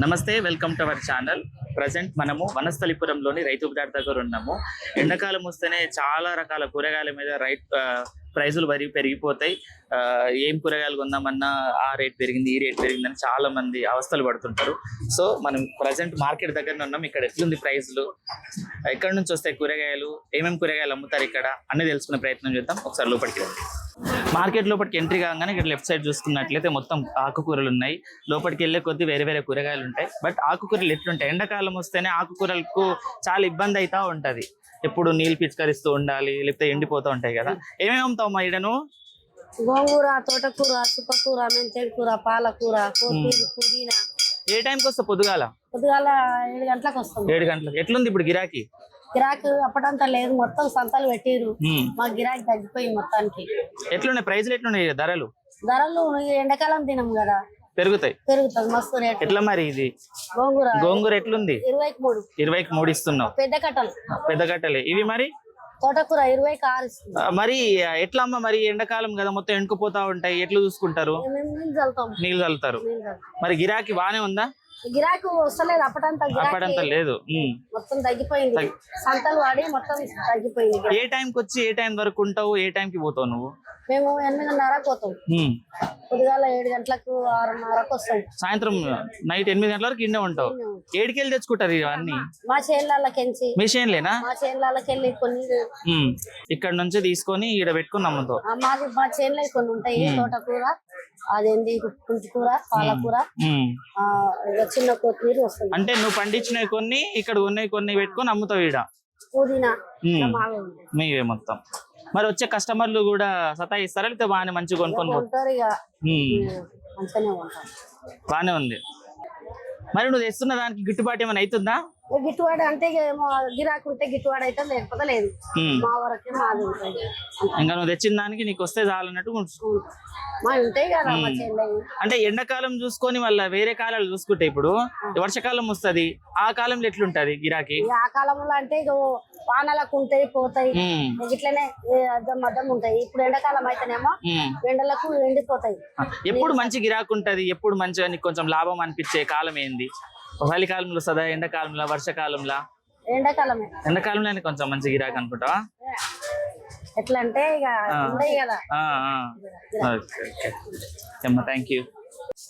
నమస్తే, welcome to our channel. Present మనము వనస్థలిపురంలోని రైతు బజార్ దగ్గర ఉన్నాము. ఎండాకాలం వస్తేనే చాలా రకాల కూరగాయల మీద ప్రైజులు పెరిగిపోతాయి. ఏం కూరగాయలు కొందామన్నా ఆ రేట్ పెరిగింది, ఈ రేట్ పెరిగిందని చాలా మంది అవస్థలు పడుతుంటారు. సో మనం ప్రజెంట్ మార్కెట్ దగ్గర ఉన్నాం. ఇక్కడ ఎట్లుంది ప్రైజులు, ఎక్కడి నుంచి వస్తాయి కూరగాయలు, ఏమేమి కూరగాయలు అమ్ముతారు ఇక్కడ అన్ని తెలుసుకునే ప్రయత్నం చేద్దాం. ఒకసారి లోపలికి రండి. మార్కెట్ లోపలికి ఎంట్రీ కాగానే ఇక్కడ లెఫ్ట్ సైడ్ చూసుకున్నట్లయితే మొత్తం ఆకుకూరలు ఉన్నాయి. లోపలికి వెళ్ళే కొద్ది వేరే వేరే కూరగాయలు ఉంటాయి. బట్ ఆకుకూరలు ఎట్లుంటాయి, ఎండాకాలం వస్తేనే ఆకుకూరలకు చాలా ఇబ్బంది అవుతా ఉంటది. ఎప్పుడు నీళ్ళు పిచికరిస్తూ ఉండాలి, లేకపోతే ఎండిపోతూ ఉంటాయి కదా. ఏమేమి అమ్ముతావమ్మా ఈడను? గోంగూర, తోటకూర, చుక్కకూర, మెంతెడు కూర, పాలకూర, కొత్తిమీర, పుదీనా. ఏ టైంకి వస్తా? పొద్దుగాల 7 గంటలకు వస్తాం. 7 గంటలకు. ఎట్లుంది ఇప్పుడు గిరాకీ? గిరాకీ అప్పటంతా లేదు, మొత్తం సంతలు పెట్టిరు. మా గిరాకీ తగ్గిపోయింది మొత్తానికి. ఎట్లున్నాయి ప్రైజులు, ఎట్లున్నాయి ధరలు? ధరలు ఎండాకాలం తినం కదా, పెరుగుతాయి. పెరుగుతుంది మస్తు రేట్. ఎట్లా మరి ఇది గోంగూర ఎట్లుంది? 23 ఇస్తున్నావు. పెద్ద కట్టలే ఇవి. మరి తోటకూర 26 ఇస్తుంది. మరి ఎట్లా అమ్మ, మరి ఎండాకాలం కదా మొత్తం ఎండుకుపోతా ఉంటాయి, ఎట్లా చూసుకుంటారు? నీళ్ళు చల్లుతారు. మరి గిరాకీ బానే ఉందా? గిరాకీ వస్తలేదు, అప్పటంతా లేదు, మొత్తం తగ్గిపోయింది. సంతలు వాడి మొత్తం తగ్గిపోయింది. ఏ టైంకి వచ్చి ఏ టైం వరకు ఉంటావు, ఏ టైంకి పోతావు నువ్వు? మేము 8:30కు పోతాం. పొద్దుగాల 7 గంటలకు 6:30కు వస్తాం. సాయంత్రం నైట్ 8 గంటల వరకు ఇండే ఉంటావు. 7కి వెళ్ళి తెచ్చుకుంటారు ఇవన్నీ? మా చేనులకెంచి. మీ చేనులేనా? మా చేనులకెళ్ళి కొన్ని ఇక్కడ నుంచి తీసుకొని ఈడ పెట్టుకుని అమ్ముతావు. మాది మా చేనులో కొన్ని ఉంటాయి. తోటకూర, అదేంది కుంటికూర, పాలకూర, చిన్న కొత్తిమీర వస్తుంది. అంటే నువ్వు పండించినవి కొన్ని, ఇక్కడ ఉన్నాయి కొన్ని పెట్టుకొని అమ్ముతావు. ఈడ పుదీనా మీవే మొత్తం. మరి వచ్చే కస్టమర్లు కూడా సతాయిస్తారా, లేకపోతే బాగానే మంచిగా కొనుక్కొని పోతారు? బానే ఉంది. మరి నువ్వు తెస్తున్న దానికి గిట్టుబాటు ఏమైనా అవుతుందా? గిట్టుబాటు అంటే గిరాకీ ఉంటే గిట్టుబాటు అయితే, లేకపోతే లేదు. మా వరకే మాది ఉంటుంది. ఇంకా నువ్వు తెచ్చిన దానికి నీకు వస్తే చాలన్నట్టు మా ఉంటాయి కదా. అంటే ఎండాకాలం చూసుకొని మళ్ళీ వేరే కాలాలు చూసుకుంటే ఇప్పుడు వర్షాకాలం వస్తుంది, ఆ కాలంలో ఎట్లుంటది గిరాకీ? ఆ కాలంలో అంటే వానలకు ఉంటాయి, పోతాయి, ఇట్లనే మద్దం ఉంటాయి. ఇప్పుడు ఎండాకాలం అయితేనేమో ఎండలకు ఎండిపోతాయి. ఎప్పుడు మంచి గిరాకీ ఉంటది, ఎప్పుడు మంచిగా నీకు కొంచెం లాభం అనిపించే కాలం ఏంది? చలికాలంలో సదా, ఎండాకాలంలో, వర్షాకాలంలో? ఎండాకాలంలో కొంచెం మంచి గిరాకీ అనుకుంటావా? ఎట్లా అంటే ఇక ఉంటాయి కదా. అమ్మా థ్యాంక్ యూ.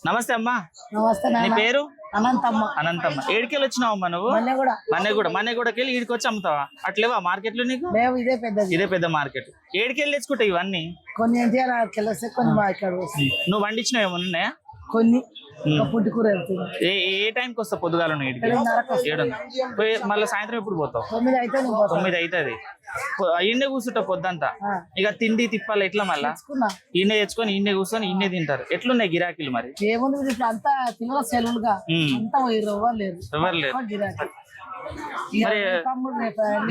నమస్తే అమ్మా. నమస్తే. నీ పేరు? అనంతమ్మ. అనంతమ్మ. ఏడికెళ్ళి వచ్చినావమ్మా నువ్వు? మన్నెగూడకి వెళ్ళి ఈడికి వచ్చి అమ్ముతావా? అట్లేవా మార్కెట్ లో నీకు? ఇదే పెద్ద మార్కెట్. ఏడికెళ్ళి తెచ్చుకుంటావు ఇవన్నీ? కొన్ని నువ్వు వండించినవి ఏమన్నా ఉన్నాయా? కొన్ని. ఏ టైంకి వస్తావు? పొద్దుగాల 7 మళ్ళీ సాయంత్రం ఎప్పుడు పోతావు? 9 అవుతుంది. ఈయనే కూర్చుంటావు పొద్దంతా. ఇక తిండి తిప్పాలి ఎట్లా? మళ్ళా ఈయనే తెచ్చుకొని ఈయనే కూర్చొని ఈయనే తింటారు. ఎట్లున్నాయి గిరాకీలు మరి? ఏముంది అంతా పిల్లల సెలవులుగా ఎవరు లేరు.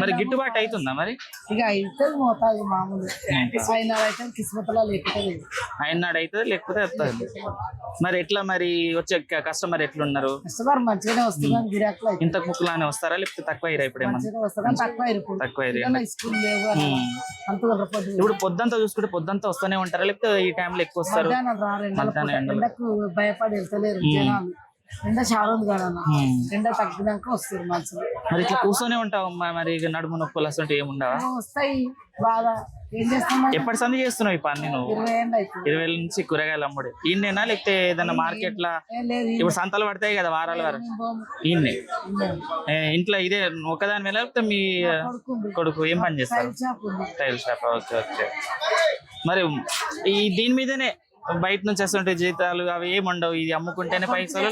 మరి గిట్టుబాటు అవుతుందా మరి? ఇక అయితే మోతాదు మామూలు. ఆయన్నాడు అవుతుంది, లేకపోతే వస్తుంది. మరి ఎట్లా మరి వచ్చే కస్టమర్ ఎట్లున్నారు? కస్టమర్ మంచిగానే వస్తున్నారు. గిరాకులు ఇంతకు ముక్కులానే వస్తారా, లేకపోతే తక్కువ అయ్యారా? ఇప్పుడు తక్కువ ఇప్పుడు పొద్దుంతా చూసుకుంటే పొద్దుంతా వస్తూనే ఉంటారా, లేకపోతే ఈ టైంలో ఎక్కువ వస్తారు? భయపడి వెళ్తలేరు జనాలు. ఎండ చాలా ఉంది కదా, ఎండ తగ్గినాక వస్తారు మంచిగా. మరి ఇట్లా కూర్చొనే ఉంటావు మరి? నడుము నొప్పులు అసలు ఏముండవా? వస్తాయి బాగా. ఏం చేస్తున్నా? ఎప్పటి సంది చేస్తున్నావు ఈ పని నువ్వు? 20 ఏళ్ళ నుంచి కూరగాయలు అమ్ముడు ఈయనేనా, లేకపోతే ఏదన్నా మార్కెట్ లా? ఇప్పుడు సంతలు పడతాయి కదా వారాల వారం, ఈయనే ఇంట్లో ఇదే ఒకదాని మీద, లేకపోతే మీ కొడుకు ఏం పని చేస్తారు? Tile shop. ఓకే. మరి ఈ దీని మీదనే బయట నుంచి వస్తుంటే జీతాలు అవి ఏమి ఉండవు, ఇది అమ్ముకుంటేనే పైసలు?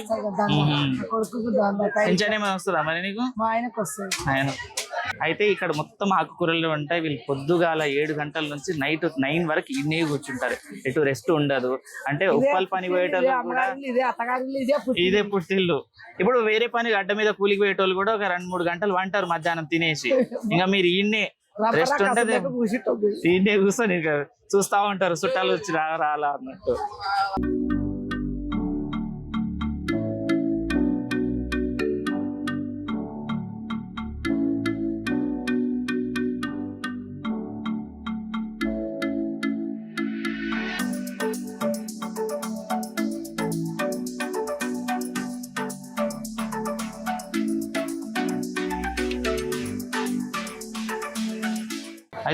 పెన్షన్ ఏమైనా వస్తుందా మరి నీకు? ఆయన అయితే ఇక్కడ మొత్తం ఆకుకూరలు ఉంటాయి. వీళ్ళు పొద్దుగాల 7 గంటల నుంచి నైట్ 9 వరకు ఇన్నే కూర్చుంటారు. ఎటు రెస్ట్ ఉండదు. అంటే ఉప్పల్ పని పోయేటోళ్ళు కూడా ఇదే పుట్టిల్లు. ఇప్పుడు వేరే పని అడ్డ మీద కూలికి పోయేటోళ్ళు కూడా ఒక 2-3 గంటలు వంటారు మధ్యాహ్నం తినేసి. ఇంకా మీరు ఈయన్నే రెస్ట్ ఉంటది, ఈయన్నే కూర్చొని చూస్తా ఉంటారు చుట్టాలు వచ్చి రాలా అన్నట్టు.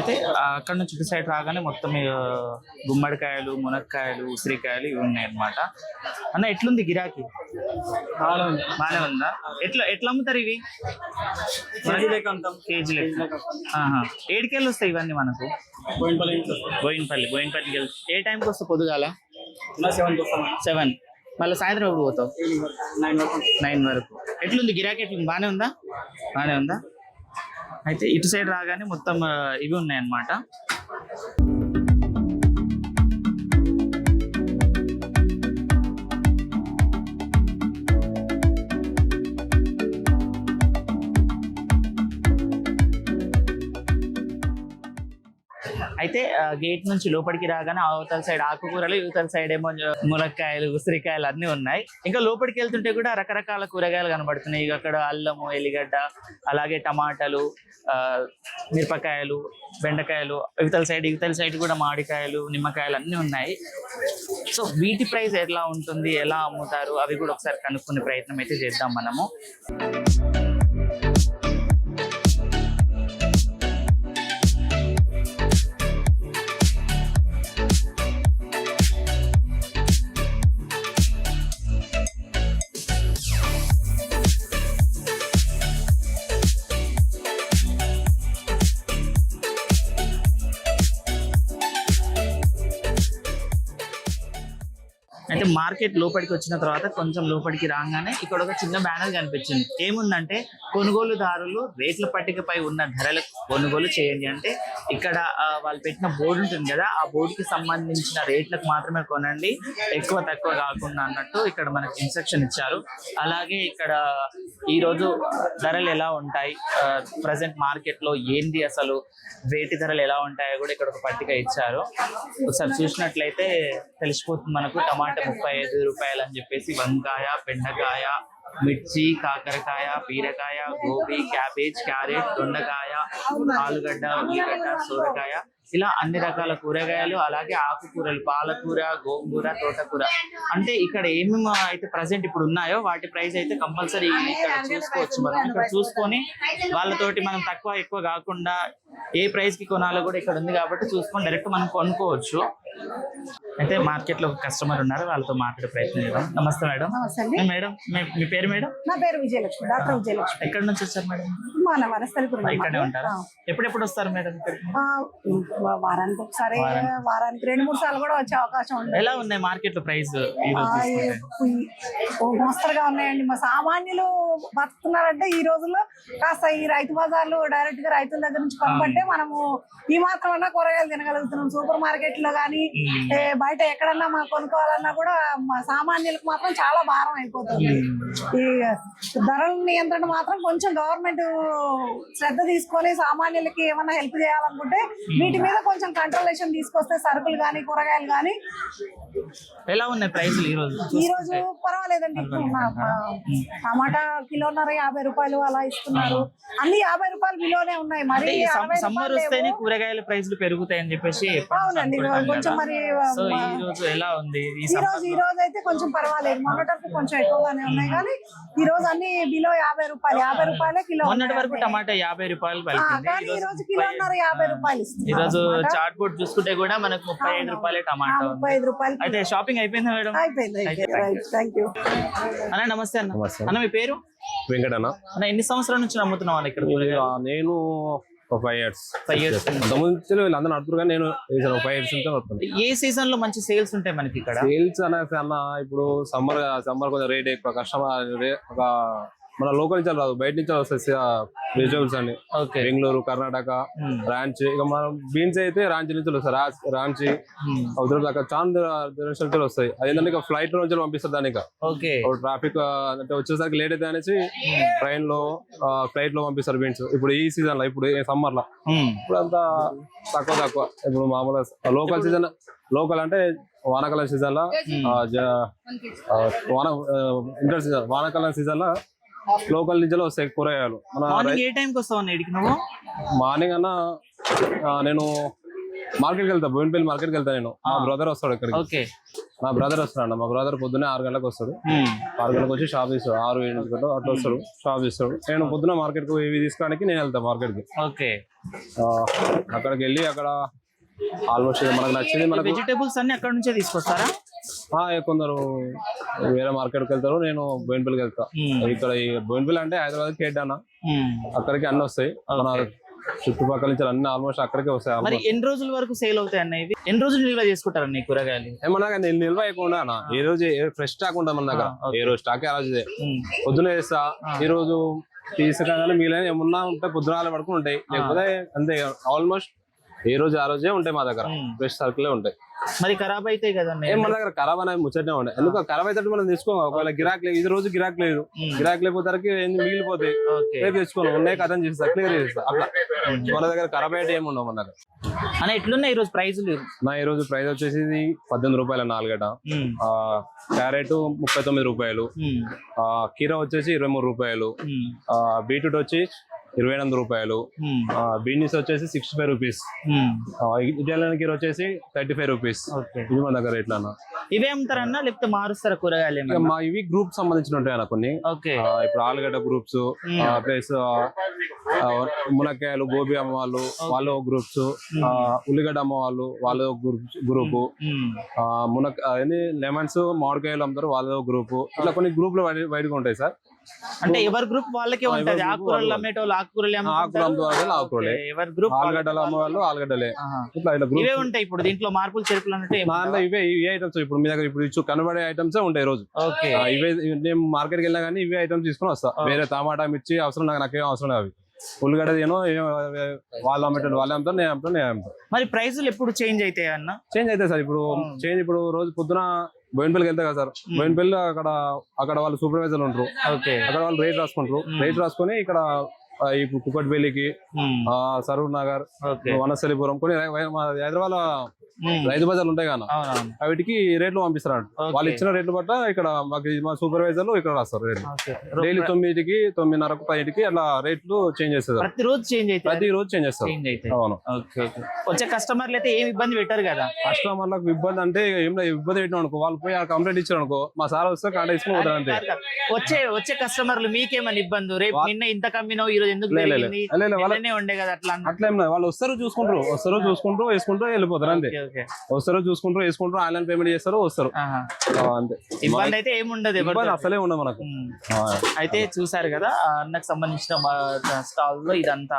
అయితే అక్కడ నుంచి ఇటు సైడ్ రాగానే మొత్తం గుమ్మడికాయలు, మునక్కాయలు, ఉసిరికాయలు ఇవి ఉన్నాయి అన్నమాట. అన్న ఎట్లుంది గిరాకీ? బాగానే ఉందా? ఎట్లా అమ్ముతారు ఇవి? కేజీ లెక్క. ఏడికెళ్ళి వస్తాయి ఇవన్నీ మనకు? బోయినపల్లికి వెళ్తే ఏ టైంకి వస్తావు? పొద్దుగాల 7. మళ్ళీ సాయంత్రం ఎప్పుడు పోతావు? 9 వరకు. ఎట్లుంది గిరాకీ? ఎట్లుంది? బాగానే ఉందా? అయితే ఇటు సైడ్ రాగానే మొత్తం ఇవి ఉన్నాయి అన్నమాట. అయితే గేట్ నుంచి లోపలికి రాగానే అవతల సైడ్ ఆకుకూరలు, యువతల సైడ్ ఏమో మునక్కాయలు, ఉసిరికాయలు అన్ని ఉన్నాయి. ఇంకా లోపలికి వెళ్తుంటే కూడా రకరకాల కూరగాయలు కనబడుతున్నాయి. ఇక అక్కడ అల్లము, ఎల్లిగడ్డ, అలాగే టమాటాలు, మిరపకాయలు, బెండకాయలు, ఇవతల సైడ్ కూడా మామిడికాయలు, నిమ్మకాయలు అన్ని ఉన్నాయి. సో వీటి ప్రైస్ ఎలా ఉంటుంది, ఎలా అమ్ముతారు, అవి కూడా ఒకసారి కనుక్కునే ప్రయత్నం అయితే చేద్దాం మనము. అయితే మార్కెట్ లోపలికి వచ్చిన తర్వాత కొంచెం లోపలికి రాగానే ఇక్కడ ఒక చిన్న బ్యానర్ కనిపించింది. ఏముందంటే కొనుగోలుదారులు రేట్ల పట్టికపై ఉన్న ధరలకు కొనుగోలు చేయండి అంటే ఇక్కడ వాళ్ళు పెట్టిన బోర్డు ఉంటుంది కదా, ఆ బోర్డుకి సంబంధించిన రేట్లకు మాత్రమే కొనండి, ఎక్కువ తక్కువ కాకుండా అన్నట్టు ఇక్కడ మనకి ఇన్స్ట్రక్షన్ ఇచ్చారు. అలాగే ఇక్కడ ఈరోజు ధరలు ఎలా ఉంటాయి, ప్రజెంట్ మార్కెట్ లో ఏంది అసలు వేటి ధరలు ఎలా ఉంటాయో కూడా ఇక్కడ ఒక పట్టిక ఇచ్చారు. ఒకసారి చూసినట్లయితే తెలిసిపోతుంది మనకు. టమాటా 35 రూపాయలు అని చెప్పేసి, వంకాయ, బెండకాయ, మిర్చి, కాకరకాయ, బీరకాయ, గోబీ, క్యాబేజ్, క్యారెట్, దొండకాయ, ఆలుగడ్డ, ఉల్లిగడ్డ, సోరకాయ, ఇలా అన్ని రకాల కూరగాయలు, అలాగే ఆకుకూరలు, పాలకూర, గోంగూర, తోటకూర. అంటే ఇక్కడ ఏమేమి అయితే ప్రజెంట్ ఇప్పుడు ఉన్నాయో వాటి ప్రైస్ అయితే కంపల్సరీ ఇక్కడ చూసుకోవచ్చు. మనం ఇక్కడ చూసుకొని వాళ్ళతోటి మనం తక్కువ ఎక్కువ కాకుండా ఏ ప్రైస్ కి కొనాలో కూడా ఇక్కడ ఉంది కాబట్టి చూసుకొని డైరెక్ట్ మనం కొనుక్కోవచ్చు. అయితే మార్కెట్ లో ఒక కస్టమర్ ఉన్నారు, వాళ్ళతో మాట్లాడే ప్రయత్నం చేద్దాం. నమస్తే మేడం. మేడం మీ పేరు మేడం? నా పేరు విజయలక్ష్మి, డాక్టర్ విజయలక్ష్మి. ఎక్కడి నుంచి వచ్చారు మేడం? మన వనస్థలిపురం. ఇక్కడే ఉంటారా? ఎప్పుడెప్పుడు వస్తారు మేడం? వారానికి ఒకసారి, వారానికి 2-3 సార్లు కూడా వచ్చే అవకాశం ఉంది. ఎలా ఉన్నాయి మార్కెట్ లో ప్రైస్? మస్తరుగా ఉన్నాయండి. మా సామాన్యులు బతుకుతున్నారంటే ఈ రోజుల్లో కాస్త ఈ రైతు బజార్లు డైరెక్ట్ గా రైతుల దగ్గర నుంచి కొనబట్టే మనము ఈ మాత్రం అన్నా కూరగాయలు తినగలుగుతున్నాం. సూపర్ మార్కెట్ లో కానీ బయట ఎక్కడన్నా మనం కొనుక్కోవాలన్నా కూడా మా సామాన్యులకు మాత్రం చాలా భారం అయిపోతుంది. ఈ ధరల నియంత్రణ మాత్రం కొంచెం గవర్నమెంట్ శ్రద్ధ తీసుకొని సామాన్యులకి ఏమన్నా హెల్ప్ చేయాలనుకుంటే వీటి మీద కొంచెం కంట్రోలేషన్ తీసుకొస్తే సరుకులు కానీ కూరగాయలు కానీ. ఎలా ఉన్నాయి ప్రైసులు ఈ రోజు? పర్వాలేదండి. టమాటా కిలోన్నర 50 రూపాయలు అలా ఇస్తున్నారు. అన్ని 50 రూపాయలు విలువనే ఉన్నాయి. మరి సమ్మర్ వస్తేనే కూరగాయల ప్రైసులు పెరుగుతాయని చెప్పేసి. అవునండి, కొంచెం మరి ఈ రోజు ఎలా ఉంది? ఈ రోజు అయితే కొంచెం పర్వాలేదు. మొన్నటి వరకు కొంచెం ఎక్కువగానే ఉన్నాయి కానీ ఈ రోజు అన్ని బిలో 50 రూపాయలు, 50 రూపాయలే కిలో. మొన్నటి వరకు టమాటా 50 రూపాయలు కానీ ఈ రోజు కిలోన్నర 50 రూపాయలు ఇస్తుంది. ఈ రోజు చాట్ బోర్డ్ చూసుకుంటే కూడా మనకు 35 రూపాయలే టమాటా. 35 రూపాయలు. అయితే షాపింగ్ అయిపోయిందా మేడం? అయిపోయింది. థ్యాంక్ యూ అన్న. నమస్తే అన్న. అన్న మీ పేరు? వెంకటన్న. అన్న ఎన్ని సంవత్సరాల నుంచి నమ్ముతున్నావు ఇక్కడ? నేను 5 years వీళ్ళందరూ నడుపుతారు కానీ నేను 5 years నుంచి నడుపుతాను. ఏ సీజన్ లో మంచి సేల్స్ ఉంటాయి మనకి ఇక్కడ? సేల్స్ అనేసి అన్న ఇప్పుడు సమ్మర్ కొంచెం రేట్ ఎక్కువ, కస్టమర్ ఒక మన లోకల్ నుంచి రాదు, బయట నుంచి వస్తాయి వెజిటబుల్స్ అన్ని. బెంగళూరు, కర్ణాటక, రాంచీ. ఇక మనం బీన్స్ అయితే రాంచీ నుంచి వస్తాయి. రాంచీ దాకా చాలా వస్తాయి. అదేంటంటే ఇక ఫ్లైట్ నుంచి పంపిస్తారు దానికి. ట్రాఫిక్ అంటే వచ్చేసరికి లేట్ అయితే అనేసి ట్రైన్ లో, ఫ్లైట్ లో పంపిస్తారు బీన్స్. ఇప్పుడు ఈ సీజన్ లో, ఇప్పుడు సమ్మర్ లో ఇప్పుడు అంతా తక్కువ. ఇప్పుడు మామూలుగా లోకల్ సీజన్, లోకల్ అంటే వానాకాలం సీజన్ లో, ఇంటర్ సీజన్, వానాకాలం సీజన్ లో లోకల్ నుంచి వస్తాయి కూరగాయలు. మార్నింగ్ అన్న నేను మార్కెట్కి వెళ్తా, బోయినపల్లి మార్కెట్కి వెళ్తా. నేను మా బ్రదర్ వస్తాడు ఇక్కడికి. మా బ్రదర్ వస్తాడు. మా బ్రదర్ పొద్దున్నే 6 గంటలకు వస్తాడు. 6 గంటలకు వచ్చి షాప్ ఇస్తాడు. 6-7 గంటలు అట్లా వస్తాడు, షాప్ ఇస్తాడు. నేను పొద్దున మార్కెట్ కు ఇవి తీసుకోవడానికి నేను వెళ్తాను మార్కెట్ కి. ఓకే. అక్కడికి వెళ్ళి అక్కడ ఆల్మోస్ట్ మనకు నచ్చింది. మనకు వెజిటేబుల్స్ అన్ని అక్కడ నుంచే తీసుకొస్తారా? కొందరు వేరే మార్కెట్ కి వెళ్తారు, నేను బోయిన్పల్లికి వెళ్తా. ఇక్కడ ఈ బోయిన్పల్లి అంటే హైదరాబాద్ కేడ్డానా, అక్కడికి అన్ని వస్తాయి. మన చుట్టుపక్కల నుంచి అన్ని ఆల్మోస్ట్ అక్కడికే వస్తాయి. మరి ఎన్ని రోజుల వరకు సేల్ అవుతాయి అన్న ఇవి? ఎన్ని రోజులు నిల్వ చేసుకుంటారు అన్న కూరగాయలు? ఏమన్నా నిల్వ అయిపోకుండా ఏ రోజు ఫ్రెష్ స్టాక్ ఉంటుంది మన దగ్గర. ఏ రోజు స్టాక్ ఆ రోజు పొద్దున వేస్తా. ఈ రోజు తీసుకురాగానే మిగిలిన ఏమన్నా ఉంటే పొద్దున పడుకుని ఉంటాయి, లేకపోతే అంతే. ఆల్మోస్ట్ ఏ రోజు ఆ రోజే ఉంటాయి మా దగ్గర, ఫ్రెష్ సరుకులే ఉంటాయి. మరి ఖరాబ్ అవుతాయి కదా మన దగ్గర ఖరాబ్ అనేది ముచ్చటనే ఉంటాయి. ఎందుకు ఖరాబ్ అయితే మనం తీసుకోవాలి. ఒకవేళ గిరాక్ లేదు, ఈ రోజు గిరాక్ లేదు, గిరాక్ లేకపోతే మిగిలిపోతాయి, రేపు తెచ్చుకోను ఉన్నాయి కథం చేస్తా, క్లియర్ చేస్తా. అట్లా మన దగ్గర ఖరాబ్ అయితే ఏమి ఉండవు మన దగ్గర. అని ఎట్లున్నాయి ఈ రోజు ప్రైజులు? ఈ రోజు ప్రైస్ వచ్చేసి 18 రూపాయలు 4 గడ్డ, క్యారెట్ 39 రూపాయలు, కీర వచ్చేసి 23 రూపాయలు, బీట్రూట్ వచ్చి 28 రూపాయలు, బీన్స్ వచ్చేసి 65 రూపీస్, ఇటాలియన్ కీర వచ్చేసి 35 రూపీస్. ఇది మన దగ్గర రేట్లు అన్న. ఇవే అమ్ముతారన్నా లేకపోతే మారుస్తారా కూరగాయలు? మా ఇవి గ్రూప్ సంబంధించిన ఉంటాయి అన్న కొన్ని. ఇప్పుడు ఆలుగడ్డ గ్రూప్స్, ప్లస్ మునక్కాయలు గోబీ అమ్మ వాళ్ళు వాళ్ళు గ్రూప్స్, ఉల్లిగడ్డ అమ్మ వాళ్ళు వాళ్ళ గ్రూప్, లెమన్స్ మామిడికాయలు అమ్ముతారు వాళ్ళ గ్రూప్. ఇట్లా కొన్ని గ్రూపులు వైడ్గా ఉంటాయి సార్. అంటే ఎవరి గ్రూప్ వాళ్ళకే ఉంటది. ఆకుకూరలు అమ్మేటోళ్ళు ఆకుకూరలు, ఎవరి గ్రూప్ ఆలుగడ్డలు అమ్మే వాళ్ళు ఆలుగడ్డలే. ఇవే ఉంటాయి. ఇప్పుడు దీంట్లో మార్పులు చెరుపులు అంటే ఇవే ఐటమ్స్ ఇప్పుడు మీ దగ్గర ఇప్పుడు కనబడే ఐటమ్స్ ఉంటాయి రోజు. ఇవే నేను మార్కెట్కి వెళ్ళినా కానీ ఇవే ఐటమ్స్ తీసుకుని వస్తా. వేరే టమాటా మిర్చి అవసరం నాకేం అవసరం అవి. ఉల్లిగడ్డ ఏమో వాళ్ళు అమ్మేటోళ్ళు వాళ్ళే అమ్ముతారు, నేను అమ్ముతాను నేను అమ్ముతాను. మరి ప్రైజులు ఎప్పుడు చేంజ్ అవుతాయి అన్న? చేంజ్ అవుతాయి సార్. ఇప్పుడు రోజు పొద్దున బోయిన్పల్లికి వెళ్తా కదా సార్, బోయిన్పల్లి అక్కడ వాళ్ళు సూపర్వైజర్లు ఉంటారు. అక్కడ వాళ్ళు రేట్ రాసుకుంటారు. రేట్ రాసుకొని ఇక్కడ ఈ కుక్కట్పల్లికి, సరూర్ నగర్, వనస్థలిపురం కొన్ని హైదరాబాద్ రైతు బజార్లు ఉంటాయి కదా, వీటికి రేట్లు పంపిస్తారు. వాళ్ళు ఇచ్చిన రేట్లు బట్ట ఇక్కడ మా సూపర్వైజర్లు ఇక్కడ రాస్తారు రేట్లు. డైలీ 9కి 9:30కు 10కి అట్లా రేట్లు చేంజ్ చేస్తారు. ప్రతిరోజు చేంజ్ చేస్తారు. అవును. వచ్చే కస్టమర్లు అయితే ఏమి ఇబ్బంది పెట్టారు కదా? కస్టమర్లకు ఇబ్బంది అంటే ఏం ఇబ్బంది పెట్టినా అనుకో, వాళ్ళు పోయి కంప్లైంట్ ఇచ్చారు అనుకో, మా సార్ వస్తే కాంటాక్ట్ తీసుకుని పోతారు అంతే. వచ్చే కస్టమర్లు మీకేమని ఇబ్బంది? రేపు నిన్న ఇంత కమ్మినావు, ఈ రోజు ఎందుకు ఉండే కదా అట్లా? అట్లా వాళ్ళు వస్తారు చూసుకుంటారు వేసుకుంటారు వెళ్ళిపోతారు అంతే. వస్తారు చూసుకుంటారు వేసుకుంటారు, ఆన్లైన్ పేమెంట్ చేస్తారు వస్తారు అంతే. ఇబ్బంది అయితే ఏముండదు, అసలే ఉండదు మనకు. అయితే చూసారు కదా అన్నకు సంబంధించిన స్టాల్ లో ఇదంతా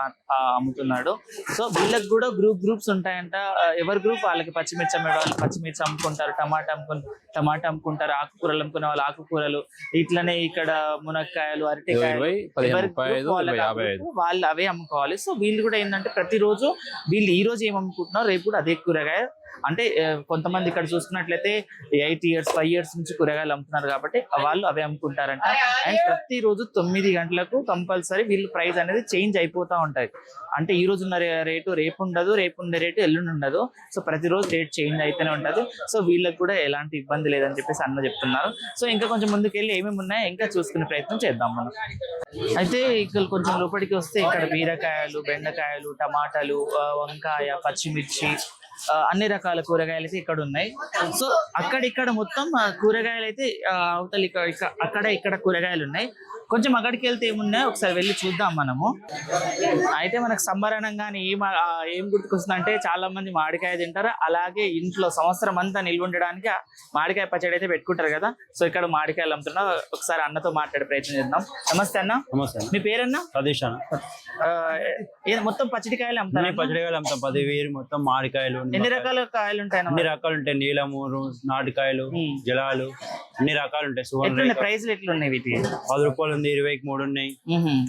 అమ్ముతున్నాడు. సో వీళ్ళకి కూడా గ్రూప్స్ ఉంటాయంట. ఎవరి గ్రూప్ వాళ్ళకి. పచ్చిమిర్చి అమ్మే వాళ్ళు పచ్చిమిర్చి అమ్ముకుంటారు, టమాటా అమ్ముకుంటారు, ఆకుకూరలు అమ్ముకునే వాళ్ళు ఆకుకూరలు, ఇట్లనే ఇక్కడ మునక్కాయలు, అరటికాయలు వాళ్ళు అవే అమ్ముకోవాలి. సో వీళ్ళు కూడా ఏంటంటే ప్రతిరోజు వీళ్ళు ఈ రోజు ఏం అమ్ముకుంటున్నారు రేపు కూడా అదే కూరగాయ. అంటే కొంతమంది ఇక్కడ చూసుకున్నట్లయితే 8 years 5 years నుంచి కూరగాయలు అమ్ముతున్నారు కాబట్టి వాళ్ళు అవే అమ్ముకుంటారంట. అండ్ ప్రతిరోజు 9 గంటలకు కంపల్సరీ వీళ్ళు ప్రైస్ అనేది చేంజ్ అయిపోతూ ఉంటాయి. అంటే ఈ రోజు ఉన్న రేటు రేపు ఉండదు, రేపు ఉండే రేటు ఎల్లుండి ఉండదు. సో ప్రతిరోజు రేట్ చేంజ్ అయితేనే ఉంటుంది. సో వీళ్ళకి కూడా ఎలాంటి ఇబ్బంది లేదని చెప్పేసి అన్న చెప్తున్నారు. సో ఇంకా కొంచెం ముందుకెళ్ళి ఏమేమి ఉన్నాయో ఇంకా చూసుకునే ప్రయత్నం చేద్దాం మనం. అయితే ఇక్కడ కొంచెం లోపలికి వస్తే ఇక్కడ బీరకాయలు, బెండకాయలు, టమాటాలు, వంకాయ, పచ్చిమిర్చి, అన్ని రకాల కూరగాయలు అయితే ఇక్కడ ఉన్నాయి. సో అక్కడిక్కడ మొత్తం కూరగాయలు అయితే అవతల ఇక్కడ కూరగాయలు ఉన్నాయి. కొంచెం అక్కడికి వెళ్తే ఏమున్నాయో ఒకసారి వెళ్ళి చూద్దాం మనము. అయితే మనకు సమ్మర్ అనగానే ఏం గుర్తుకొస్తుందంటే చాలా మంది మామిడికాయ తింటారు. అలాగే ఇంట్లో సంవత్సరం అంతా నిల్వ ఉండడానికి మామిడికాయ పచ్చడి అయితే పెట్టుకుంటారు కదా. సో ఇక్కడ మామిడికాయలు అమ్ముతున్నా. ఒకసారి అన్నతో మాట్లాడే ప్రయత్నం చేద్దాం. నమస్తే అన్న. మీ పేరన్నా? సతీష్ అన్న. మొత్తం పచ్చడికాయలు అమ్ముతారు? పచ్చడికాయలు అమ్ముతాం. 10,000 మొత్తం మామిడికాయలు. ఎన్ని రకాల కాయలు ఉంటాయి? అన్ని రకాలు ఉంటాయి. నీలము, నాటికాయలు, జలాలు, అన్ని రకాలు ఉంటాయి. ప్రైస్లు ఎట్లున్నాయి వీటి? 10 రూపాయలు ఉంది, 20కి 3 ఉన్నాయి.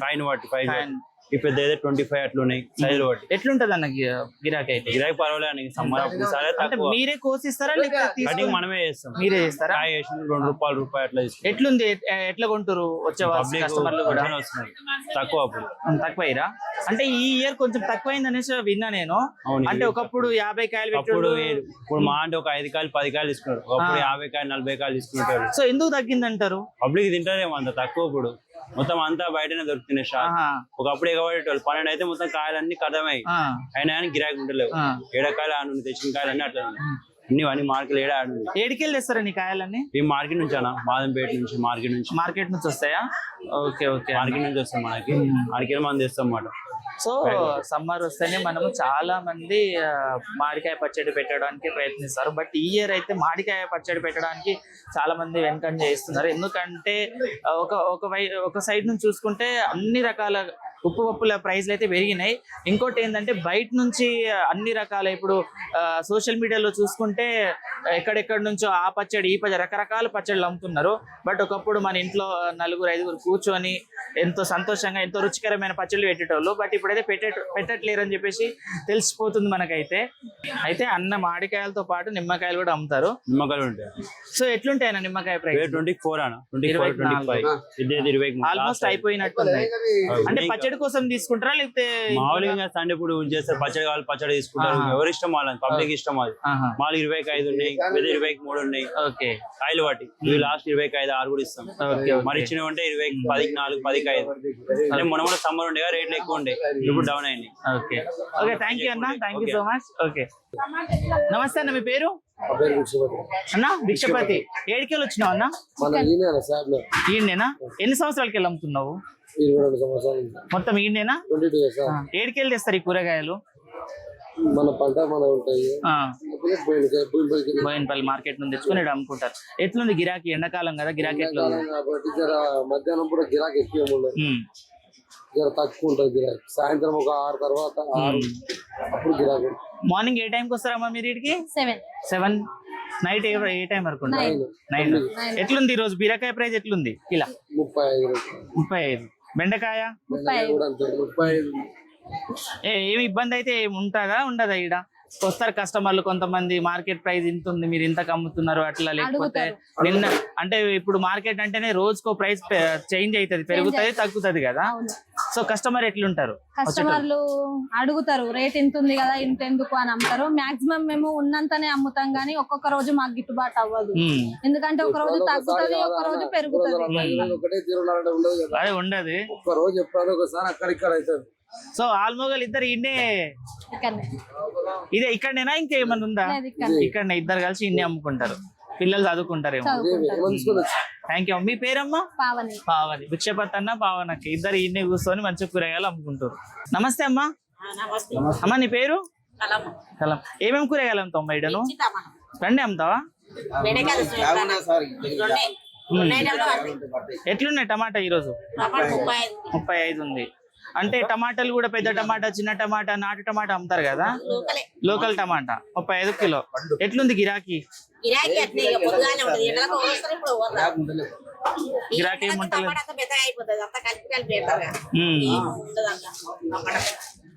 కాయిన్ వాటి 5 ఈ పెద్ద 25 అట్లున్నాయి. సైజులు బట్టి ఎట్లుంటది అన్న గిరాకీ? అయితే గిరాకీ పర్వాలేదు. సమ్మర్ మీరే కోసిస్తారా? కటింగ్ మనమే చేస్తాం. మీరే చేస్తారా? 2 రూపాయలు అట్లా ఇస్తాం. ఎట్లుంది? ఎట్లా కొంటారు వచ్చే కస్టమర్లు కూడా? తక్కువ అప్పుడు తక్కువైరా? అంటే ఈ ఇయర్ కొంచెం తక్కువైంది అనేసి విన్నా నేను. అంటే ఒకప్పుడు 50 కాయలు ఇప్పుడు మా అంటే ఒక 5 కాయలు 10 కాయలు తీసుకున్నారు. ఒకప్పుడు 50 కాయలు 40 కాయలు తీసుకుంటారు. సో ఎందుకు తగ్గిందంటారు? పబ్లిక్ తింటారేమో అంత తక్కువ. ఇప్పుడు మొత్తం అంతా బయటనే దొరుకుతున్నాయి షాప్. ఒకప్పుడు ఎగబడేటోళ్ళు 12 అయితే మొత్తం కాయలన్నీ కథమై అయినా కానీ గిరాకీ ఉండలేవు. 7 కాయలు తెచ్చిన కాయలు అన్ని అట్లా. అన్ని మార్కెట్ ఏడా ఆడు ఏడికెళ్ళి తెస్తారా నీ కాయలన్నీ? ఈ మార్కెట్ నుంచి అన్న మాదంపేట నుంచి మార్కెట్ నుంచి వస్తాయా? Okay okay. మార్కెట్ నుంచి వస్తాం మనకి ఆడికెళ్ళి మనం తెస్తాం అన్నమాట. సో సమ్మర్ వస్తేనే మనము చాలా మంది మామిడికాయ పచ్చడి పెట్టడానికి ప్రయత్నిస్తారు. బట్ ఈ ఇయర్ అయితే మామిడికాయ పచ్చడి పెట్టడానికి చాలా మంది వెనకంజ చేస్తున్నారు. ఎందుకంటే ఒక సైడ్ నుంచి చూసుకుంటే అన్ని రకాల ఉప్పు పప్పుల ప్రైస్లు అయితే పెరిగినాయి. ఇంకోటి ఏంటంటే బయట నుంచి అన్ని రకాల ఇప్పుడు సోషల్ మీడియాలో చూసుకుంటే ఎక్కడెక్కడ నుంచో ఆ పచ్చడి ఈ పచ్చడి రకరకాల పచ్చళ్ళు అమ్ముతున్నారు. బట్ ఒకప్పుడు మన ఇంట్లో 4-5 కూర్చొని ఎంతో సంతోషంగా ఎంతో రుచికరమైన పచ్చళ్ళు పెట్టేటోళ్ళు. బట్ ఇప్పుడైతే పెట్టట్లేరు అని చెప్పేసి తెలిసిపోతుంది మనకైతే. అయితే అన్న మామిడికాయలతో పాటు నిమ్మకాయలు కూడా అమ్ముతారు. నిమ్మకాయలు ఉంటాయి. సో ఎట్లుంటాయి అన్న నిమ్మకాయ ప్రైస్? 24 అన్న, 25 ఆల్మోస్ట్ అయిపోయినట్టుంది. అంటే పచ్చడి కోసం తీసుకుంటారా లేకపోతే మామూలుగా సండే ఇప్పుడు చేస్తారు? పచ్చడి కావాలి పచ్చడి తీసుకుంటారు, ఎవరి ఇష్టం వాళ్ళని, పబ్లిక్ ఇష్టం అది. మాలు 25 ఉన్నాయి, 23 ఉన్నాయి. ఓకే. కాయలు బట్టి ఇవి లాస్ట్ 25 6 కూడా ఇస్తాం. మరి ఇచ్చినవి అంటే 20 10 4 10 5. అంటే మొన్న సమ్మర్ ఉండేగా రేట్లు ఎక్కువ ఉండే, ఇప్పుడు డౌన్ అయింది. Okay okay. థ్యాంక్ యూ అన్న, thank you so much. Okay నమస్తే అన్న, మీ పేరు? అన్న భిక్షపతి. ఏడికెళ్ళి వచ్చినావు అన్న? ఈయనేనా? ఎన్ని సంవత్సరాలకి వెళ్ళి అమ్ముతున్నావు? 22 సంవత్సరాలు. మొత్తం ఈయనేనా? ఏడికెళ్ళి తెస్తారు ఈ కూరగాయలు? మన పంట మన ఉంటాయి. బోయినపల్లి మార్కెట్ నుంచి తెచ్చుకుని ఇక్కడ అమ్ముకుంటారు. ఎట్లుంది గిరాకీ? ఎండాకాలం కదా, గిరాకీ ఎట్లా ఉంది? మధ్యాహ్నం పూట గిరాకీ ఎక్కువ ఉండదు, జర తక్కువ ఉంటుంది గిరాకీ. సాయంత్రం ఒక 6 తర్వాత 6 అప్పుడు గిరాకీ. మార్నింగ్ ఏ టైంకి వస్తారమ్మా మీరు ఇక్కడికి? 7. నైట్ ఏ టైం వరకు? 9. ఎట్లుంది ఈ రోజు బీరకాయ ప్రైస్ ఎట్లుంది? కిలో 35. బెండకాయ 35. ఏమి ఇబ్బంది అయితే ఏమి ఉండదా? ఈడ వస్తారు కస్టమర్లు కొంతమంది, మార్కెట్ ప్రైస్ ఇంత ఉంది మీరు ఇంతకు అమ్ముతున్నారు అట్లా, లేకపోతే నిన్న అంటే ఇప్పుడు మార్కెట్ అంటేనే రోజుకో ప్రైస్ చేంజ్ అవుతుంది, పెరుగుతుంది తగ్గుతుంది కదా. సో కస్టమర్ ఎట్లుంటారు? కస్టమర్లు అడుగుతారు రేట్ ఇంత ఉంది కదా ఇంత ఎందుకు అని అమ్ముతారు. మాక్సిమం మేము ఉన్నంతనే అమ్ముతాం గానీ ఒక్కొక్క రోజు మాకు గిట్టుబాటు అవ్వదు. ఎందుకంటే ఒక రోజు తగ్గుతుంది, ఒక రోజు పెరుగుతుంది. అదే ఉండదు, ఒక్క రోజు ఎప్పుడో ఒకసారి అక్కడిక్కడ అవుతుంది. సో ఆల్మోగల్ ఇద్దరు ఇన్నే ఇదే ఇక్కడనేనా ఇంకేమన్నా ఉందా? ఇక్కడనే ఇద్దరు కలిసి ఇన్నే అమ్ముకుంటారు. పిల్లలు చదువుకుంటారేమో. Thank you. మీ పేరమ్మా? పావని. భిక్షపతి అన్న పావనకి ఇద్దరు ఇన్నే కూర్చొని మంచి కూరగాయలు అమ్ముకుంటారు. నమస్తే అమ్మా. అమ్మా నీ పేరు? కలం. ఏమేమి కూరగాయలు అమ్ముతావు అమ్మా ఈడను? రండి అమ్ముతావా? ఎట్లున్నాయి టమాటా ఈరోజు? 35 ఉంది. అంటే టమాటాలు కూడా పెద్ద టమాటా, చిన్న టమాటా, నాటు టమాటా అమ్ముతారు కదా, లోకల్ టమాటా 35 కిలో. ఎట్లుంది గిరాకీ? గిరాకీ ఏముంటలేదు.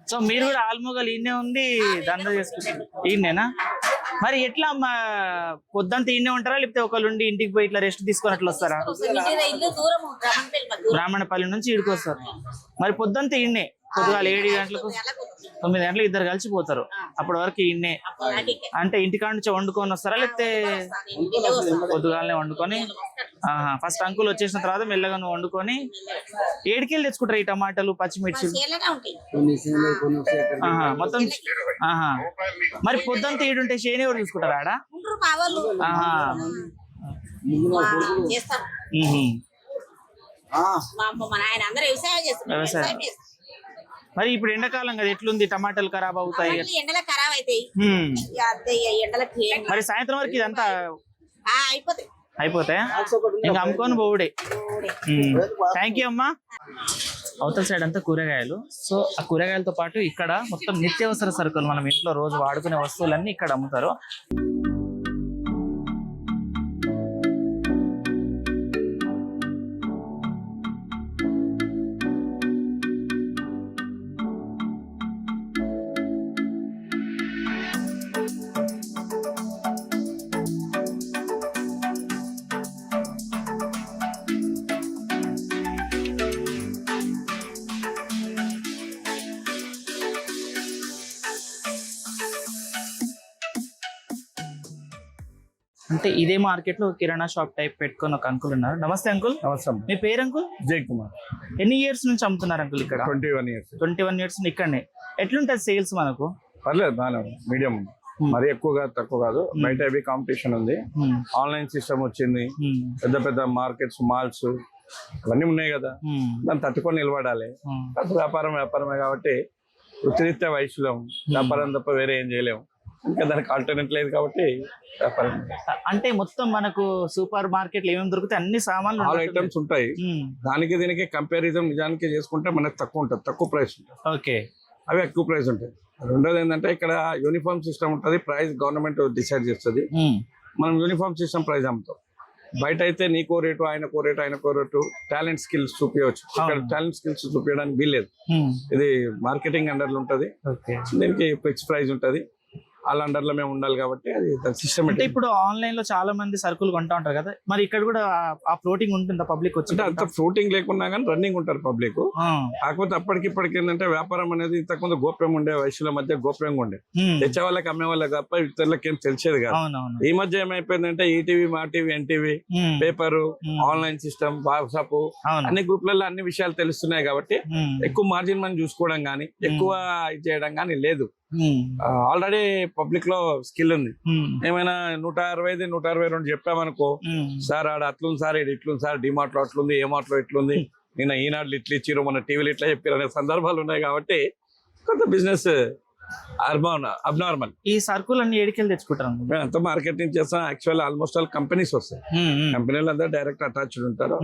సో మీరు కూడా ఆల్మోగల్ ఈయనే ఉంది దందా చేసుకుంటారు? ఈయనేనా? మరి ఎట్లా పొద్దుంతా ఈయనే ఉంటారా లేకపోతే ఒకళ్ళు ఉండి ఇంటికి పోయి ఇట్లా రెస్ట్ తీసుకొని అట్లా వస్తారా? బ్రాహ్మణపల్లి నుంచి ఇడికి వస్తారు. మరి పొద్దుంతా ఈయనే పొద్దుగాల 7 గంటలకు 9 గంటలకు ఇద్దరు కలిసి పోతారు. అప్పటి వరకు ఈయనే అంటే ఇంటికాడ నుంచి వండుకొని వస్తారా లేకపోతే పొద్దుగాలనే వండుకొని? ఫస్ట్ అంకుల్ వచ్చేసిన తర్వాత మెల్లగా నువ్వు వండుకొని ఏడికెళ్ళి తెచ్చుకుంటారు ఈ టమాటాలు పచ్చిమిర్చి మొత్తం? మరి పొద్దుంతా ఈడుంటే షేని ఎవరు చూసుకుంటారా ఆడ? వ్యవసాయం. మరి ఇప్పుడు ఎండాకాలం కదా, ఎట్లుంది? టమాటాలు ఖరాబ్ అవుతాయి, మరి సాయంత్రం వరకు ఇదంతా అయిపోతాయా? ఇంకా అమ్ముకొని పోవుడే. థ్యాంక్ యూ అమ్మా. అవతల సైడ్ అంతా కూరగాయలు. సో ఆ కూరగాయలతో పాటు ఇక్కడ మొత్తం నిత్యావసర సరుకులు, మనం ఇంట్లో రోజు వాడుకునే వస్తువులన్నీ ఇక్కడ అమ్ముతారు. అంటే ఇదే మార్కెట్ లో కిరాణా షాప్ టైప్ పెట్టుకొని ఒక అంకుల్ ఉన్నారు. నమస్తే అంకుల్. నమస్తే. మీ పేరు అంకుల్? జై కుమార్. ఎన్ని ఇయర్స్ నుంచి అమ్ముతున్నారు అంకుల్ ఇక్కడ? 21 years. 21 years ఇక్కడనే. ఎట్లుంటది సేల్స్ మనకు? పర్లేదు, బాగానే మీడియం. మరీ ఎక్కువ కాదు తక్కువ కాదు. బయట హెవీ కాంపిటీషన్ ఉంది. ఆన్లైన్ సిస్టమ్ వచ్చింది, పెద్ద పెద్ద మార్కెట్స్, మాల్స్ అవన్నీ ఉన్నాయి కదా, దాన్ని తట్టుకొని నిలబడాలి. వ్యాపారమే కాబట్టి వృత్తిరీత్యా వయసులో వ్యాపారం తప్ప వేరే ఏం చేయలేము. ఇంకా దానికి ఆల్టర్నేట్ లేదు కాబట్టి వ్యాపారం. అంటే మొత్తం మనకు సూపర్ మార్కెట్లు ఏమేమి దొరుకుతాయి అన్ని సామాన్లు ఆల్ ఐటమ్స్ ఉంటాయి. దానికి దీనికి కంపారిజన్ నిజానికి చేసుకుంటే మనకు తక్కువ ఉంటుంది, తక్కువ ప్రైస్ ఉంటుంది. ఓకే, అవి ఎక్కువ ప్రైస్ ఉంటాయి. రెండోది ఏంటంటే ఇక్కడ యూనిఫామ్ సిస్టమ్ ఉంటుంది, ప్రైస్ గవర్నమెంట్ డిసైడ్ చేస్తుంది. మనం యూనిఫామ్ సిస్టమ్ ప్రైస్ అమ్ముతాం. బయట అయితే నీకో రేటు, ఆయనకో రేటు, టాలెంట్ స్కిల్స్ చూపించవచ్చు. ఇక్కడ టాలెంట్ స్కిల్స్ చూపించడానికి వీల్లేదు. ఇది మార్కెటింగ్ అండర్లో ఉంటుంది, దీనికి ఫిక్స్ ప్రైస్ ఉంటుంది. వాళ్ళ అండర్లో మేము ఉండాలి కాబట్టి అది సిస్టమ్. అంటే ఇప్పుడు ఆన్లైన్ లో చాలా మంది సరుకులు కొంటా ఉంటారు కదా, మరి ఇక్కడ కూడా ఆ ఫ్లోటింగ్ ఉంటుందా? పబ్లిక్ వచ్చి అంత ఫ్లోటింగ్ లేకున్నా కానీ రన్నింగ్ ఉంటారు పబ్లిక్. కాకపోతే అప్పటికిప్పటికి ఏంటంటే వ్యాపారం అనేది ఇంతకుముందు గోప్యం ఉండే, వయసుల మధ్య గోప్యంగా ఉండే, తెచ్చే వాళ్ళకి అమ్మే వాళ్ళకి తప్ప ఇతరులకి ఏం తెలిసేది కాదు. ఈ మధ్య ఏమైపోయిందంటే ఈటీవీ, మా TV, NTV, paper, online system, WhatsApp అన్ని గ్రూప్లలో అన్ని విషయాలు తెలుస్తున్నాయి కాబట్టి ఎక్కువ మార్జిన్ మనం చూసుకోవడం కానీ ఎక్కువ ఇది చేయడం కానీ లేదు. ఆల్రెడీ పబ్లిక్ లో స్కిల్ ఉంది. ఏమైనా 160, 162 చెప్పామనుకో, సార్ ఆడ అట్లుంది సార్, ఇది ఇట్లుంది సార్, డిమార్ట్ లో అట్లుంది, ఏ మార్ట్ లో ఇట్లుంది, నిన్న ఈనాడు ఇట్లా ఇచ్చిరు, మన టీవీలు ఇట్లా చెప్పారు అనే సందర్భాలు ఉన్నాయి కాబట్టి కొంత బిజినెస్ అబ్నార్మల్. ఈ సరుకులు అన్ని ఏడికెళ్ళి తెచ్చుకుంటారు? మేము ఎంత మార్కెటింగ్ చేస్తాం. యాక్చువల్ ఆల్మోస్ట్ ఆల్ కంపెనీస్ వస్తాయి, కంపెనీలు అందరూ డైరెక్ట్ అటాచ్డ్ ఉంటారు.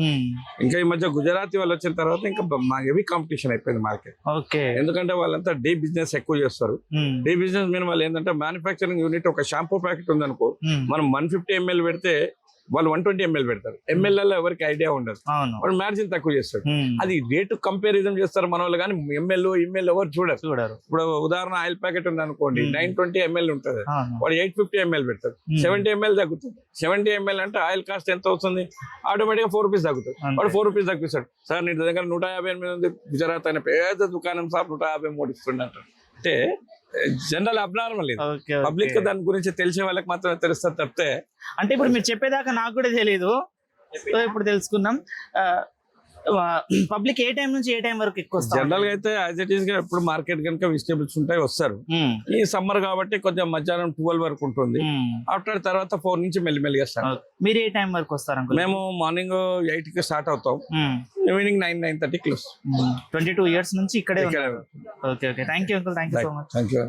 ఇంకా ఈ మధ్య గుజరాతీ వాళ్ళు వచ్చిన తర్వాత ఇంకా హెవీ కాంపిటీషన్ అయిపోయింది మార్కెట్. ఎందుకంటే వాళ్ళంతా డీ బిజినెస్ ఎక్కువ చేస్తారు. డీ బిజినెస్ మీద వాళ్ళు ఏంటంటే మ్యానుఫ్యాక్చరింగ్ యూనిట్, ఒక షాంపూ ప్యాకెట్ ఉందనుకో, మనం 150 ml పెడితే వాళ్ళు 120 ml పెడతారు. ఎంఎల్ఏలో ఎవరికి ఐడియా ఉండదు, వాళ్ళు మార్జిన్ తక్కువ చేస్తారు. అది రేటు కంపారిజన్ చేస్తారు మన వాళ్ళు, కానీ ఎంఎల్ ఎవరు చూడరు. ఇప్పుడు ఉదాహరణ ఆయిల్ ప్యాకెట్ ఉంది అనుకోండి, 920 ml ఉంటుంది, వాడు 850 ml పెడతారు, 70 ml తగ్గుతుంది. 70 ml అంటే ఆయిల్ కాస్ట్ ఎంత అవుతుంది? ఆటోమేటిక్ గా 4 రూపీస్ తగ్గుతుంది. వాడు 4 రూపీస్ తగ్గిస్తాడు. సార్ నీ దగ్గర 158 ఉంది, గుజరాత్ అనే పేద దుకాణం సార్ 153 ఇస్తుంటారు. అంటే జనరల్ అబ్నార్మల్. పబ్లిక్ దాని గురించి తెలిసే వాళ్ళకి మాత్రమే తెలుస్తుంది తప్పితే. అంటే ఇప్పుడు మీరు చెప్పేదాకా నాకు కూడా తెలియదు, ఇప్పుడు తెలుసుకున్నాం. పబ్లిక్ ఏ టైం నుంచి ఏ టైం వరకు ఎక్కువ వస్తారు? జనరల్ గా అయితే యాజ్ ఇట్ ఈస్ గా ఎప్పుడు మార్కెట్ కనుక వెజిటేబుల్స్ ఉంటాయి వస్తారు. ఈ సమ్మర్ కాబట్టి కొంచెం మధ్యాహ్నం 12 వరకు ఉంటుంది. ఆఫ్టర్ తర్వాత 4 నుంచి మెల్లిమెల్లిగా స్టార్ట్. మీరు ఏ టైం వరకు వస్తారు? మేము మార్నింగ్ 8 కి స్టార్ట్ అవుతాం, ఈవినింగ్ 9-9:30 క్లోజ్. 22 years నుంచి ఇక్కడే. Okay okay, thank you uncle, thank you so much. Thank you.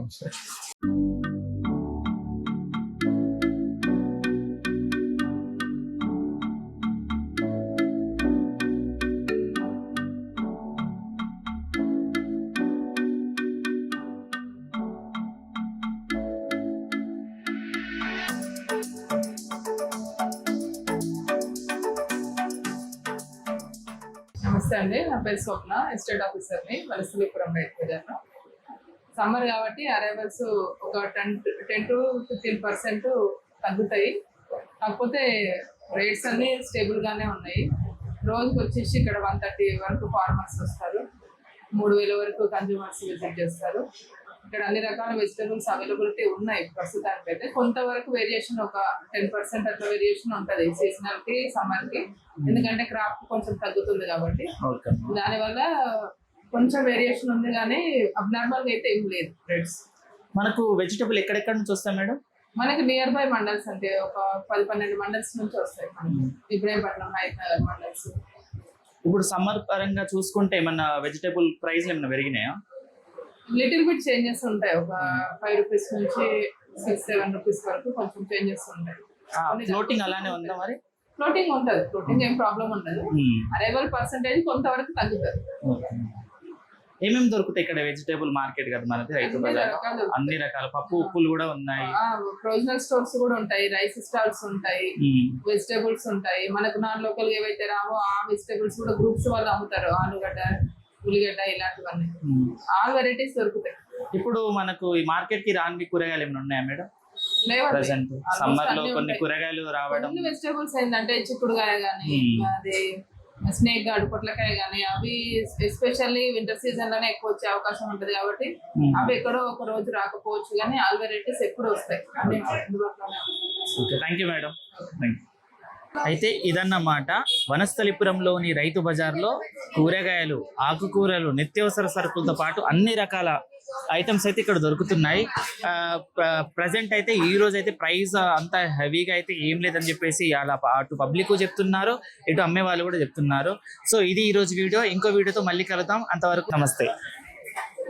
నమస్తే అండి, నా పేరు స్వప్న, ఎస్టేట్ ఆఫీసర్ని, వనస్థలిపురం రైతు బజార్లో. సమ్మర్ కాబట్టి అరైవల్స్ ఒక 10 to 15% తగ్గుతాయి. కాకపోతే రేట్స్ అన్ని స్టేబుల్గానే ఉన్నాయి. రోజుకి వచ్చేసి ఇక్కడ 130 వరకు ఫార్మర్స్ వస్తారు, 3000 వరకు కన్జ్యూమర్స్ విజిట్ చేస్తారు. ఇక్కడ అన్ని రకాల వెజిటబుల్స్ అవైలబిలిటీ ఉన్నాయి ప్రస్తుతానికి. అయితే కొంతవరకు వేరియేషన్, ఒక 10% అట్లా వేరియేషన్ ఉంటుంది సీజనల్ కి, సమ్మర్ కి. ఎందుకంటే క్రాప్ కొంచెం తగ్గుతుంది కాబట్టి దానివల్ల కొంచెం వేరియేషన్ ఉంది, కానీ అబ్నార్మల్ గా అయితే ఏం లేదు రేట్స్. మనకు వెజిటబుల్ ఎక్కడెక్కడ నుంచి వస్తాయి మేడం? మనకి నియర్ బై మండల్స్, అంటే ఒక 10-12 మండల్స్ నుంచి వస్తాయి. ఇబ్రాహీంపట్నం, హైదరాబాద్ మండల్స్. ఇప్పుడు సమ్మర్ పరంగా చూసుకుంటే ఏమన్నా వెజిటబుల్ ప్రైస్ ఏమన్నా పెరిగినాయా? లిటిల్ బిట్ చేంజెస్ ఉంటాయి, ఒక 5 రూపీస్ నుంచి 6-7 రూపీస్ వరకు కొంచెం చేంజెస్ ఉంటాయి. ఫ్లోటింగ్ అలానే ఉందా? మరి ఫ్లోటింగ్ ఉంటుంది, ఫ్లోటింగ్ ఏం ప్రాబ్లం ఉండదు. అరైవల్ పర్సెంటేజ్ కొంతవరకు తగ్గుతుంది. ఏమేమి దొరుకుతాయి ఇక్కడ? వెజిటేబుల్ మార్కెట్ కదా మనది, రైతు బజార్. అన్ని రకాల పప్పు ఉప్పులు కూడా ఉన్నాయి, ప్రొవిజనల్ స్టోర్స్ కూడా ఉంటాయి, రైస్ స్టాల్స్ ఉంటాయి, వెజిటేబుల్స్ ఉంటాయి. మనకు నాన్ లోకల్ ఏవైతే రావో ఆ వెజిటేబుల్స్ కూడా గ్రూప్స్ వాళ్ళు అమ్ముతారు, ఆలుగడ్డ, ఉల్లిగడ్డ, ఇలాంటివన్నీ ఆల్ వెరైటీస్ దొరుకుతాయి. ఇప్పుడు మనకు ఈ మార్కెట్ కి రాని కూరగాయలు ఏమైనా ఉన్నాయా మేడం? ప్రెసెంట్ సమ్మర్ లో కొన్ని కూరగాయలు రావడం, వెజిటేబుల్స్ ఏంటంటే చిక్కుడుకాయ గానీ, అది స్నేక్ గార్డ్, పొట్లకాయ గానీ, అవి ఎస్పెషల్లీ వింటర్ సీజన్ లోనే ఎక్కువ వచ్చే అవకాశం ఉంటది కాబట్టి అవి ఎక్కడో ఒక రోజు రాకపోవచ్చు, కానీ ఆల్ వెరైటీస్ ఎప్పుడు వస్తాయి. Thank you madam. అయితే ఇదన్నమాట వనస్థలిపురంలోని రైతు బజార్లో కూరగాయలు, ఆకుకూరలు, నిత్యావసర సరుకులతో పాటు అన్ని రకాల ఐటమ్స్ అయితే ఇక్కడ దొరుకుతున్నాయి. ప్రజెంట్ అయితే ఈ రోజు అయితే ప్రైస్ అంత హెవీగా అయితే ఏం లేదని చెప్పేసి అలా అటు పబ్లిక్ చెప్తున్నారు, ఇటు అమ్మే వాళ్ళు కూడా చెప్తున్నారు. సో ఇది ఈ రోజు వీడియో. ఇంకో వీడియోతో మళ్ళీ కలుద్దాం. అంతవరకు నమస్తే.